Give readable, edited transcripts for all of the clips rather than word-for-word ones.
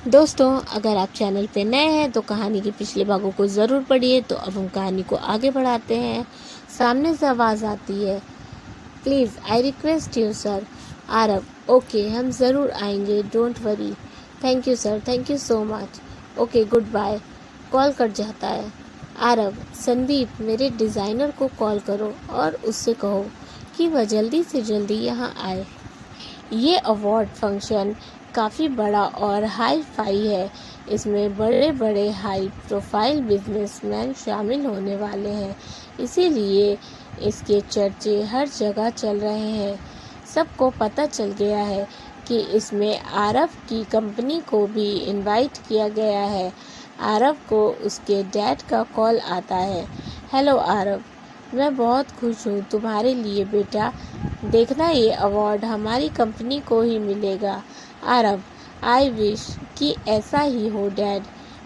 दोस्तों, अगर आप चैनल पे नए हैं तो कहानी के पिछले भागों को ज़रूर पढ़िए। तो अब हम कहानी को आगे बढ़ाते हैं। सामने से आवाज़ आती है, please I request you sir. Aarav, okay हम ज़रूर आएंगे, don't worry. Thank you sir, thank you so much. Okay good bye. Call cut जाता है। आरव, संदीप मेरे डिज़ाइनर को कॉल करो और उससे कहो कि वह जल्दी से जल्दी यहाँ आए। ये अवार्ड फंक्शन काफ़ी बड़ा और हाई फाई है। इसमें बड़े बड़े हाई प्रोफाइल बिजनेसमैन शामिल होने वाले हैं, इसीलिए इसके चर्चे हर जगह चल रहे हैं। सबको पता चल गया है कि इसमें आरव की कंपनी को भी इनवाइट किया गया है। आरव को उसके डैड का कॉल आता है। हेलो आरव, मैं बहुत खुश हूँ तुम्हारे लिए बेटा। देखना ये अवार्ड हमारी कंपनी को ही मिलेगा। आरव, आई विश कि ऐसा ही हो डैड।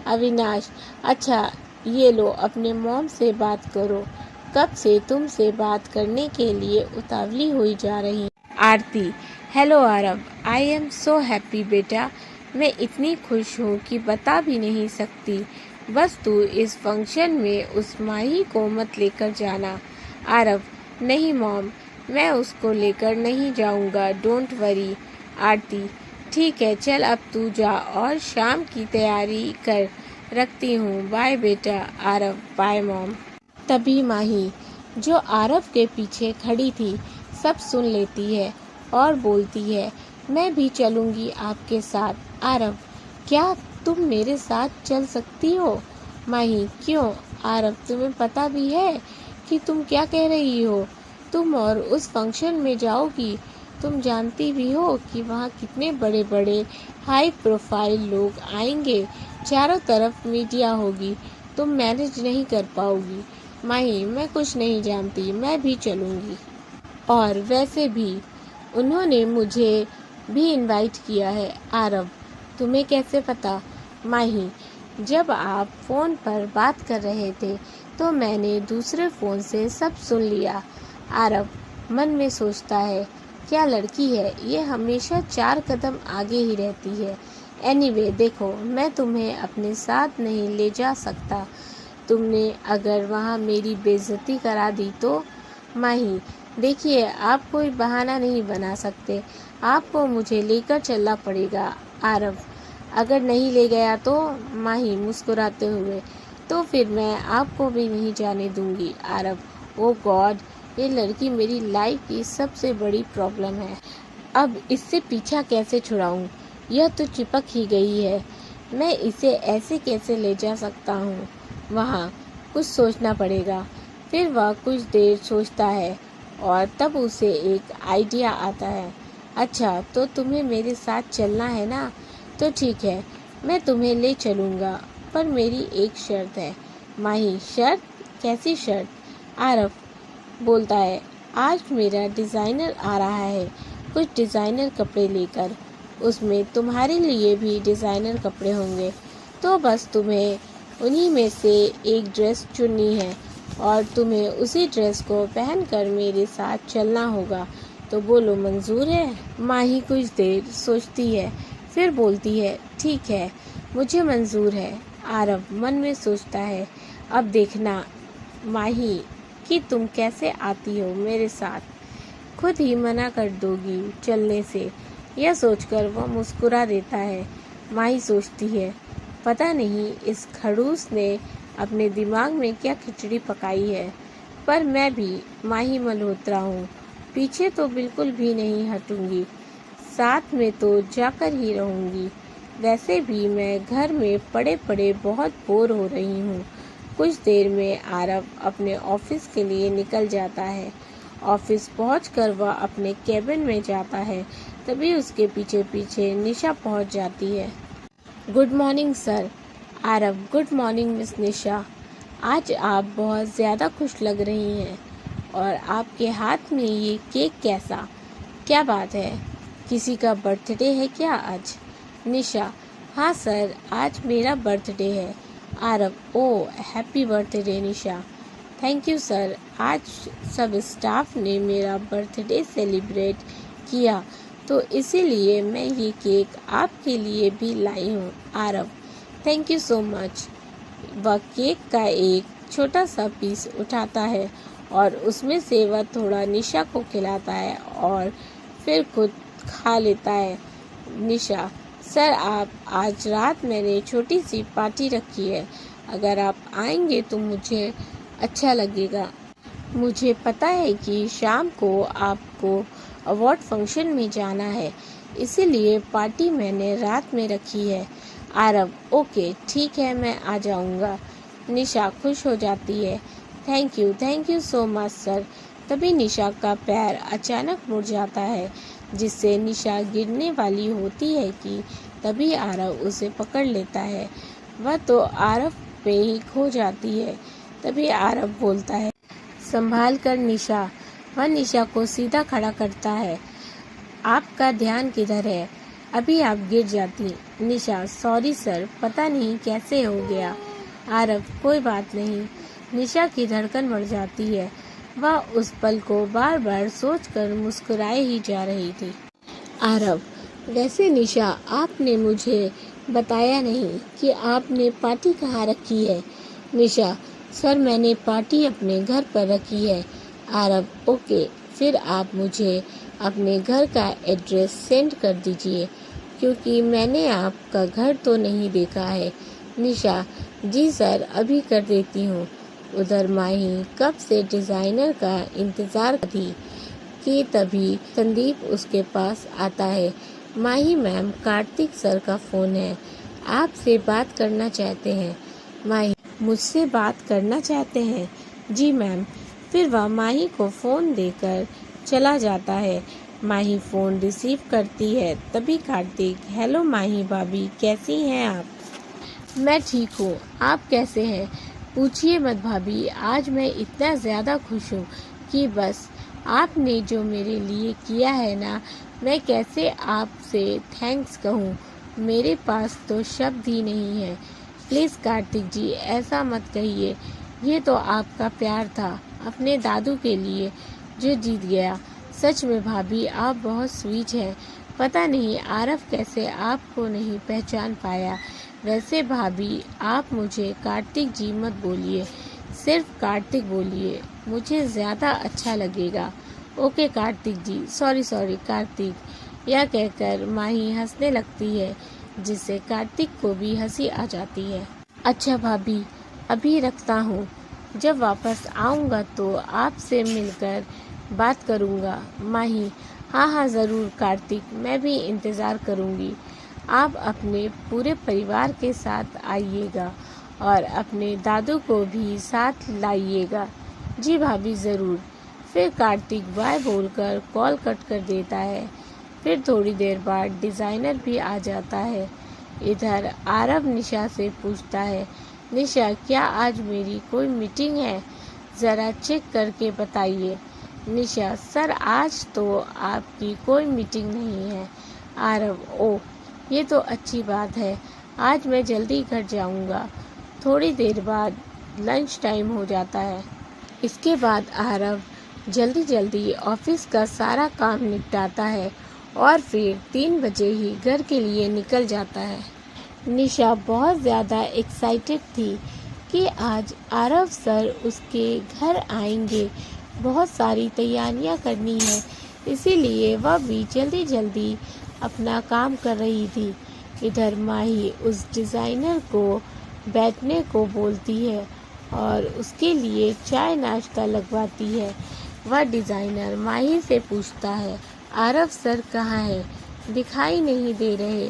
अविनाश, अच्छा ये लो अपने मॉम से बात करो, कब से तुमसे बात करने के लिए उतावली हुई जा रही। Aarti, hello Aarav, I am so happy बेटा। मैं इतनी खुश हूँ कि बता भी नहीं सकती। बस तू इस फंक्शन में उस माही को मत लेकर जाना। आरव, नहीं मॉम, मैं उसको लेकर नहीं जाऊंगा, डोंट वरी। आरती, ठीक है चल अब तू जा और शाम की तैयारी कर, रखती हूँ, बाय बेटा। Aarav, bye mom. तभी माही, जो आरव के पीछे खड़ी थी, सब सुन लेती है और बोलती है, मैं भी चलूँगी आपके साथ। आरव, क्या तुम मेरे साथ चल सकती हो? माही, क्यों आरव, तुम्हें पता भी है कि तुम क्या कह रही हो? तुम और उस फंक्शन में जाओगी? तुम जानती भी हो कि वहाँ कितने बड़े बड़े हाई प्रोफाइल लोग आएंगे, चारों तरफ मीडिया होगी, तुम मैनेज नहीं कर पाओगी। माही, मैं कुछ नहीं जानती, मैं भी चलूँगी। और वैसे भी उन्होंने मुझे भी इनवाइट किया है। आरव, तुम्हें कैसे पता? माही, जब आप फ़ोन पर बात कर रहे थे तो मैंने दूसरे फ़ोन से सब सुन लिया। आरव मन में सोचता है, क्या लड़की है, ये हमेशा 4 कदम आगे ही रहती है। एनीवे देखो, मैं तुम्हें अपने साथ नहीं ले जा सकता। तुमने अगर वहाँ मेरी बेइज्जती करा दी तो? माही, देखिए आप कोई बहाना नहीं बना सकते, आपको मुझे लेकर चलना पड़ेगा। आरव, अगर नहीं ले गया तो? माही मुस्कुराते हुए, तो फिर मैं आपको भी नहीं जाने दूंगी। आरव, ओ गॉड, ये लड़की मेरी लाइफ की सबसे बड़ी प्रॉब्लम है। अब इससे पीछा कैसे छुड़ाऊं? यह तो चिपक ही गई है। मैं इसे ऐसे कैसे ले जा सकता हूँ? वहाँ कुछ सोचना पड़ेगा। फिर वह कुछ देर सोचता है और तब उसे एक आइडिया आता है। अच्छा, तो तुम्हें मेरे साथ चलना है ना? तो ठीक है, मैं तुम्हें ले चलूँगा, पर मेरी एक शर्त है। माही, शर्त? कैसी शर्त? आरव बोलता है, आज मेरा डिज़ाइनर आ रहा है कुछ डिज़ाइनर कपड़े लेकर, उसमें तुम्हारे लिए भी डिज़ाइनर कपड़े होंगे, तो बस तुम्हें उन्हीं में से एक ड्रेस चुननी है और तुम्हें उसी ड्रेस को पहनकर मेरे साथ चलना होगा। तो बोलो मंजूर है? माही कुछ देर सोचती है, फिर बोलती है, ठीक है, मुझे मंजूर है। आरव मन में सोचता है, अब देखना माही कि तुम कैसे आती हो मेरे साथ, खुद ही मना कर दोगी चलने से। यह सोचकर वह मुस्कुरा देता है। माही सोचती है, पता नहीं इस खड़ूस ने अपने दिमाग में क्या खिचड़ी पकाई है, पर मैं भी माही मल्होत्रा हूँ, पीछे तो बिल्कुल भी नहीं हटूंगी, साथ में तो जाकर ही रहूंगी। वैसे भी मैं घर में पड़े पड़े बहुत बोर हो रही हूँ। कुछ देर में आरव अपने ऑफिस के लिए निकल जाता है। ऑफिस पहुंचकर वह अपने केबिन में जाता है, तभी उसके पीछे पीछे निशा पहुंच जाती है। Good morning sir. Aarav, good morning miss Nisha. आज आप बहुत ज़्यादा खुश लग रही हैं, और आपके हाथ में ये केक कैसा? क्या बात है, किसी का बर्थडे है क्या आज? निशा, हाँ सर, आज मेरा बर्थडे है। Aarav, oh happy birthday Nisha. Thank you sir, आज सब स्टाफ ने मेरा बर्थडे सेलिब्रेट किया तो इसीलिए मैं ये केक आपके लिए भी लाई हूँ। Aarav, thank you so much. वह केक का एक छोटा सा पीस उठाता है और उसमें से वह थोड़ा निशा को खिलाता है और फिर खुद खा लेता है। निशा, सर आप, आज रात मैंने छोटी सी पार्टी रखी है, अगर आप आएंगे तो मुझे अच्छा लगेगा। मुझे पता है कि शाम को आपको अवार्ड फंक्शन में जाना है, इसीलिए पार्टी मैंने रात में रखी है। आरव, ओके ठीक है, मैं आ जाऊंगा। निशा खुश हो जाती है। Thank you so much sir. तभी निशा का पैर अचानक मुड़ जाता है, जिससे निशा गिरने वाली होती है कि तभी आरव उसे पकड़ लेता है। वह तो आरव पे ही खो जाती है। तभी आरव बोलता है, संभाल कर निशा। वह निशा को सीधा खड़ा करता है। आपका ध्यान किधर है? अभी आप गिर जाती। निशा, सॉरी सर, पता नहीं कैसे हो गया। आरव, कोई बात नहीं। निशा की धड़कन बढ़ जाती है। वह उस पल को बार बार सोचकर मुस्कुराए ही जा रही थी। आरव, वैसे निशा, आपने मुझे बताया नहीं कि आपने पार्टी कहाँ रखी है। निशा, सर मैंने पार्टी अपने घर पर रखी है। आरव, ओके, फिर आप मुझे अपने घर का एड्रेस सेंड कर दीजिए, क्योंकि मैंने आपका घर तो नहीं देखा है। निशा, जी सर, अभी कर देती हूँ। उधर माही कब से डिज़ाइनर का इंतज़ार थी कि तभी संदीप उसके पास आता है। माही मैम, कार्तिक सर का फ़ोन है, आपसे बात करना चाहते हैं। माही, मुझसे बात करना चाहते हैं? जी मैम। फिर वह माही को फ़ोन देकर चला जाता है। माही फ़ोन रिसीव करती है। तभी कार्तिक, हेलो माही भाभी, कैसी हैं आप? मैं ठीक हूँ, आप कैसे हैं? पूछिए मत भाभी, आज मैं इतना ज़्यादा खुश हूँ कि बस आपने जो मेरे लिए किया है ना, मैं कैसे आपसे थैंक्स कहूँ, मेरे पास तो शब्द ही नहीं है। प्लीज़ कार्तिक जी, ऐसा मत कहिए, ये तो आपका प्यार था अपने दादू के लिए जो जीत गया। सच में भाभी, आप बहुत स्वीट हैं। पता नहीं आरव कैसे आपको नहीं पहचान पाया। वैसे भाभी, आप मुझे कार्तिक जी मत बोलिए, सिर्फ कार्तिक बोलिए, मुझे ज़्यादा अच्छा लगेगा। ओके कार्तिक जी, सॉरी कार्तिक। यह कहकर माही हंसने लगती है, जिससे कार्तिक को भी हंसी आ जाती है। अच्छा भाभी, अभी रखता हूँ, जब वापस आऊँगा तो आपसे मिलकर बात करूँगा। माही, हाँ ज़रूर कार्तिक, मैं भी इंतज़ार करूँगी। आप अपने पूरे परिवार के साथ आइएगा और अपने दादू को भी साथ लाइएगा। जी भाभी, ज़रूर। फिर कार्तिक बाय बोलकर कॉल कट कर देता है। फिर थोड़ी देर बाद डिज़ाइनर भी आ जाता है। इधर आरव निशा से पूछता है, निशा, क्या आज मेरी कोई मीटिंग है? ज़रा चेक करके बताइए। निशा, सर आज तो आपकी कोई मीटिंग नहीं है। आरव, ओह, ये तो अच्छी बात है, आज मैं जल्दी घर जाऊंगा। थोड़ी देर बाद लंच टाइम हो जाता है। इसके बाद आरव जल्दी ऑफिस का सारा काम निपटाता है और फिर 3 बजे ही घर के लिए निकल जाता है। निशा बहुत ज़्यादा एक्साइटेड थी कि आज आरव सर उसके घर आएंगे। बहुत सारी तैयारियां करनी है, इसीलिए वह भी जल्दी अपना काम कर रही थी। इधर माही उस डिज़ाइनर को बैठने को बोलती है और उसके लिए चाय नाश्ता लगवाती है। वह डिज़ाइनर माही से पूछता है, आरव सर कहाँ है? दिखाई नहीं दे रहे।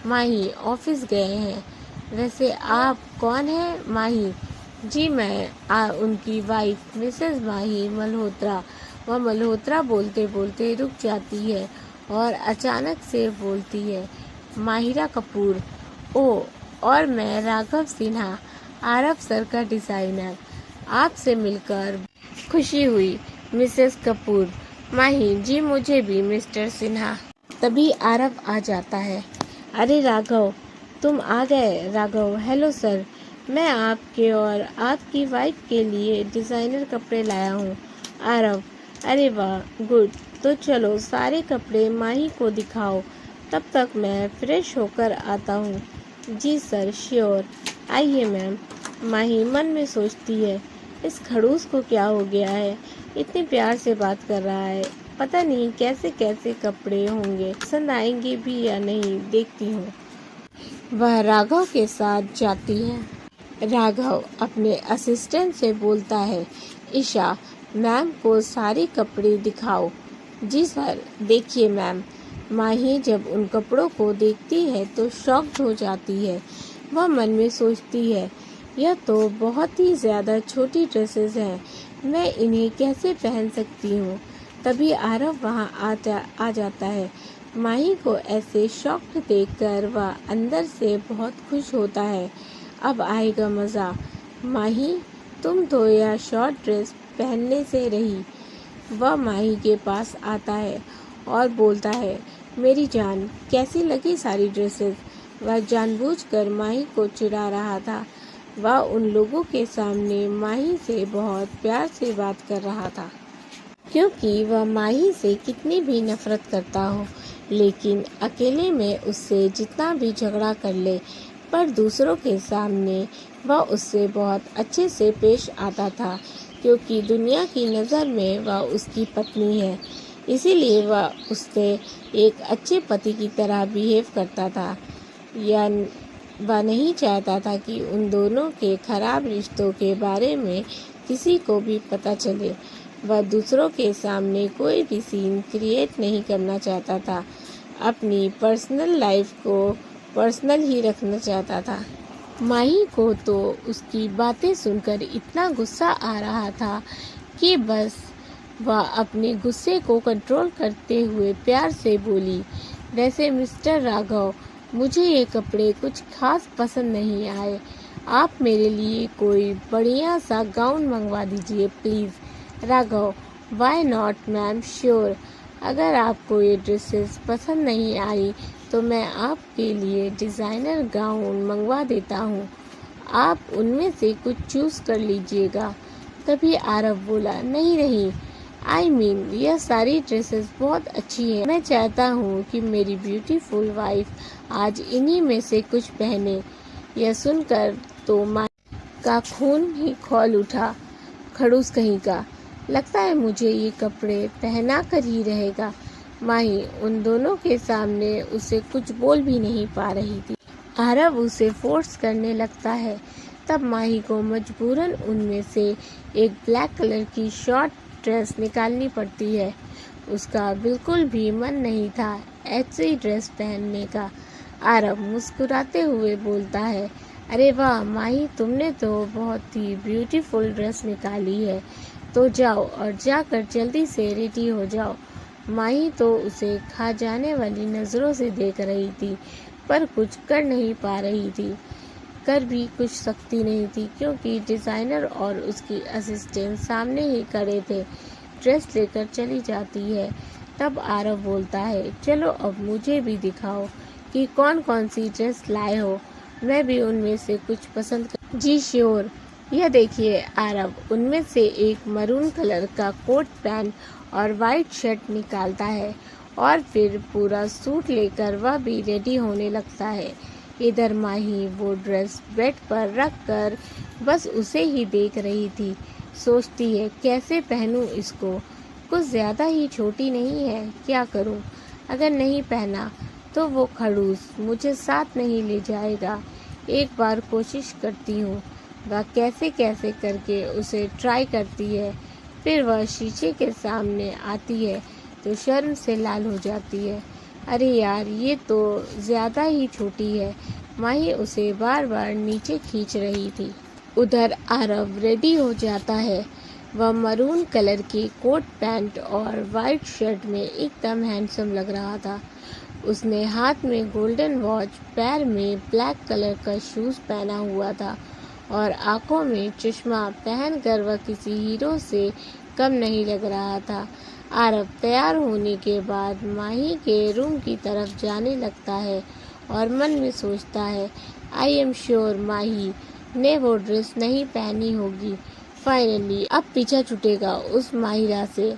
माही, ऑफिस गए हैं। वैसे आप कौन हैं? माही, जी मैं उनकी वाइफ मिसेस माही मल्होत्रा। वह मल्होत्रा बोलते बोलते रुक जाती है और अचानक से बोलती है, माहिरा कपूर। ओ, और मैं राघव सिन्हा, आरव सर का डिज़ाइनर। आपसे मिलकर खुशी हुई मिसेस कपूर। माही, जी मुझे भी मिस्टर सिन्हा। तभी आरव आ जाता है। अरे राघव, तुम आ गए। राघव, हेलो सर, मैं आपके और आपकी वाइफ के लिए डिज़ाइनर कपड़े लाया हूँ। आरव, अरे वाह, गुड, तो चलो सारे कपड़े माही को दिखाओ, तब तक मैं फ्रेश होकर आता हूँ। जी सर, श्योर। आइए मैम। माही मन में सोचती है, इस खड़ूस को क्या हो गया है, इतने प्यार से बात कर रहा है। पता नहीं कैसे कैसे कपड़े होंगे, पसंद आएंगे भी या नहीं, देखती हूँ। वह राघव के साथ जाती है। राघव अपने असिस्टेंट से बोलता है, ईशा मैम को सारे कपड़े दिखाओ। जी सर। देखिए मैम। माही जब उन कपड़ों को देखती है तो शॉक्ड हो जाती है। वह मन में सोचती है, यह तो बहुत ही ज़्यादा छोटी ड्रेसेस हैं, मैं इन्हें कैसे पहन सकती हूँ। तभी आरव वहाँ आ जाता है। माही को ऐसे शॉक्ड देखकर वह अंदर से बहुत खुश होता है। अब आएगा मज़ा। माही, तुम तो यह शॉर्ट ड्रेस पहनने से रही। वह माही के पास आता है और बोलता है, मेरी जान, कैसी लगी सारी ड्रेसेस। वह जानबूझकर माही को चिढ़ा रहा था। वह उन लोगों के सामने माही से बहुत प्यार से बात कर रहा था, क्योंकि वह माही से कितनी भी नफरत करता हो, लेकिन अकेले में उससे जितना भी झगड़ा कर ले, पर दूसरों के सामने वह उससे बहुत अच्छे से पेश आता था, क्योंकि दुनिया की नज़र में वह उसकी पत्नी है। इसीलिए वह उससे एक अच्छे पति की तरह बिहेव करता था। या वह नहीं चाहता था कि उन दोनों के खराब रिश्तों के बारे में किसी को भी पता चले। वह दूसरों के सामने कोई भी सीन क्रिएट नहीं करना चाहता था। अपनी पर्सनल लाइफ को पर्सनल ही रखना चाहता था। माही को तो उसकी बातें सुनकर इतना गुस्सा आ रहा था कि बस वह अपने गुस्से को कंट्रोल करते हुए प्यार से बोली, वैसे मिस्टर राघव, मुझे ये कपड़े कुछ खास पसंद नहीं आए। आप मेरे लिए कोई बढ़िया सा गाउन मंगवा दीजिए please. Raghav, why not ma'am, sure. अगर आपको ये ड्रेसेस पसंद नहीं आई तो मैं आपके लिए डिज़ाइनर गाउन मंगवा देता हूँ, आप उनमें से कुछ चूज़ कर लीजिएगा। तभी आरव बोला, नहीं, यह सारी ड्रेसेस बहुत अच्छी हैं। मैं चाहता हूँ कि मेरी ब्यूटीफुल वाइफ आज इन्हीं में से कुछ पहने। यह सुनकर तो माही का खून ही खौल उठा। खड़ूस कहीं का, लगता है मुझे ये कपड़े पहना कर ही रहेगा। माही उन दोनों के सामने उसे कुछ बोल भी नहीं पा रही थी। आरव उसे फोर्स करने लगता है। तब माही को मजबूरन उनमें से एक ब्लैक कलर की शॉर्ट ड्रेस निकालनी पड़ती है। उसका बिल्कुल भी मन नहीं था ऐसी ड्रेस पहनने का। आरव मुस्कुराते हुए बोलता है, अरे वाह माही, तुमने तो बहुत ही ब्यूटीफुल ड्रेस निकाली है, तो जाओ और जाकर जल्दी से रेडी हो जाओ। माही तो उसे खा जाने वाली नज़रों से देख रही थी, पर कुछ कर नहीं पा रही थी। कर भी कुछ सकती नहीं थी, क्योंकि डिज़ाइनर और उसकी असिस्टेंट सामने ही खड़े थे। ड्रेस लेकर चली जाती है। तब आरव बोलता है, चलो अब मुझे भी दिखाओ कि कौन कौन सी ड्रेस लाए हो, मैं भी उनमें से कुछ पसंद कर। जी श्योर। यह देखिए आरव उनमें से एक मरून कलर का कोट पैंट और वाइट शर्ट निकालता है, और फिर पूरा सूट लेकर वह भी रेडी होने लगता है। इधर माही वो ड्रेस बेड पर रख कर बस उसे ही देख रही थी। सोचती है, कैसे पहनूं इसको, कुछ ज़्यादा ही छोटी नहीं है, क्या करूं? अगर नहीं पहना तो वो खड़ूस मुझे साथ नहीं ले जाएगा। एक बार कोशिश करती हूँ। वह कैसे कैसे करके उसे ट्राई करती है। फिर वह शीशे के सामने आती है तो शर्म से लाल हो जाती है। अरे यार, ये तो ज़्यादा ही छोटी है। माही उसे बार बार नीचे खींच रही थी। उधर आरव रेडी हो जाता है। वह मरून कलर की कोट पैंट और वाइट शर्ट में एकदम हैंडसम लग रहा था। उसने हाथ में गोल्डन वॉच, पैर में ब्लैक कलर का शूज़ पहना हुआ था और आंखों में चश्मा पहनकर वह किसी हीरो से कम नहीं लग रहा था। आरव तैयार होने के बाद माही के रूम की तरफ जाने लगता है और मन में सोचता है, आई एम श्योर माही ने वो ड्रेस नहीं पहनी होगी। फाइनली अब पीछा छूटेगा उस माहिरा से।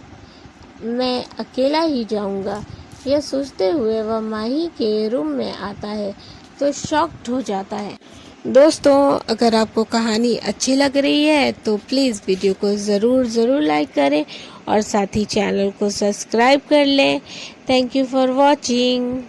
मैं अकेला ही जाऊंगा। यह सोचते हुए वह माही के रूम में आता है तो शॉक्ड हो जाता है। दोस्तों, अगर आपको कहानी अच्छी लग रही है तो प्लीज़ वीडियो को ज़रूर लाइक करें और साथ ही चैनल को सब्सक्राइब कर लें। Thank you for watching.